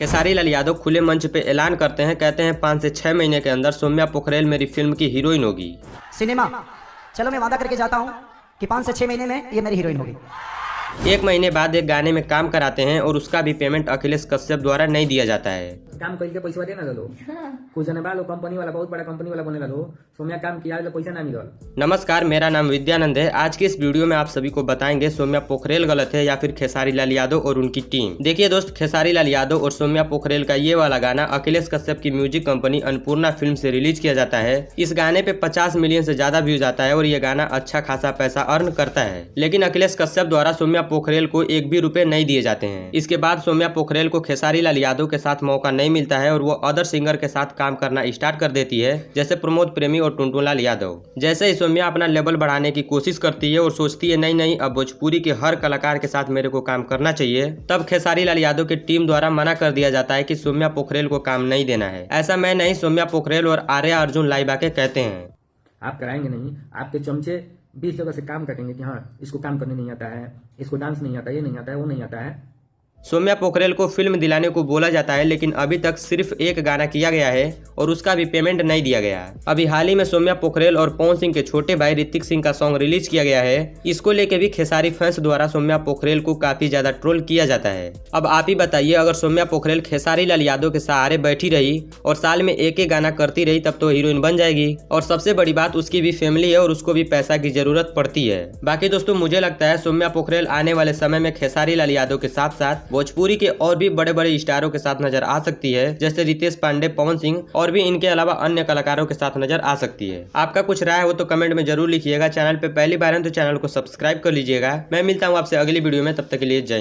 खेसारी लाल यादव खुले मंच पे ऐलान करते हैं, कहते हैं 5 से 6 महीने के अंदर सौम्या पोखरेल मेरी फिल्म की हीरोइन होगी। सिनेमा चलो मैं वादा करके जाता हूँ कि 5 से 6 महीने में ये मेरी हीरोइन होगी। 1 महीने बाद एक गाने में काम कराते हैं और उसका भी पेमेंट अखिलेश कश्यप द्वारा नहीं दिया जाता है। काम करके पैसा दे ना लो। कुछ जने बा लो कंपनी वाला बहुत बड़ा कंपनी वाला बने लो, सौम्या काम किया तो पैसा ना मिलल। नमस्कार, मेरा नाम विद्यानंद है। आज के इस वीडियो में आप सभी को बताएंगे सौम्या पोखरेल गलत है या फिर खेसारी लाल यादव और उनकी टीम। देखिए दोस्त, खेसारी लाल यादव और सौम्या पोखरेल का ये वाला गाना अखिलेश कश्यप की म्यूजिक कंपनी अन्नपूर्णा फिल्म से रिलीज किया जाता है। इस गाने पे 50 मिलियन से ज्यादा व्यूज आता है और ये गाना अच्छा खासा पैसा अर्न करता है, लेकिन अखिलेश कश्यप द्वारा सौम्या पोखरेल को एक भी रुपए नहीं दिए जाते हैं। इसके बाद सौम्या पोखरेल को खेसारी लाल यादव के साथ मौका नहीं मिलता है और वो अदर सिंगर के साथ काम करना स्टार्ट कर देती है, जैसे प्रमोद प्रेमी और टुनटुन लाल यादव। जैसे ही सौम्या अपना लेवल बढ़ाने की कोशिश करती है और सोचती है नहीं अब भोजपुरी के हर कलाकार के साथ मेरे को काम करना चाहिए, तब खेसारी लाल यादव की टीम द्वारा मना कर दिया जाता है कि सौम्या पोखरेल को काम नहीं देना है। ऐसा मैं नहीं, सौम्या पोखरेल और आर्या अर्जुन लाइबा के कहते हैं। आप कराएंगे नहीं, आपके चमचे 20 जगह से काम कटेंगे कि हाँ इसको काम करने नहीं आता है, इसको डांस नहीं आता, ये नहीं आता है, वो नहीं आता है। सौम्या पोखरेल को फिल्म दिलाने को बोला जाता है, लेकिन अभी तक सिर्फ एक गाना किया गया है और उसका भी पेमेंट नहीं दिया गया। अभी हाल ही में सौम्या पोखरेल और पवन सिंह के छोटे भाई ऋतिक सिंह का सॉन्ग रिलीज किया गया है। इसको लेके भी खेसारी फैंस द्वारा सौम्या पोखरेल को काफी ज्यादा ट्रोल किया जाता है। अब आप ही बताइए, अगर सौम्या पोखरेल खेसारी लाल यादव के सहारे बैठी रही और साल में एक गाना करती रही तब तो हीरोइन बन जाएगी। और सबसे बड़ी बात, उसकी भी फैमिली है और उसको भी पैसा की जरूरत पड़ती है। बाकी दोस्तों, मुझे लगता है सौम्या पोखरेल आने वाले समय में खेसारी लाल यादव के साथ साथ भोजपुरी के और भी बड़े बड़े स्टारों के साथ नजर आ सकती है, जैसे रितेश पांडे, पवन सिंह और भी इनके अलावा अन्य कलाकारों के साथ नजर आ सकती है। आपका कुछ राय हो तो कमेंट में जरूर लिखिएगा। चैनल पे पहली बार है तो चैनल को सब्सक्राइब कर लीजिएगा। मैं मिलता हूँ आपसे अगली वीडियो में, तब तक के लिए जय।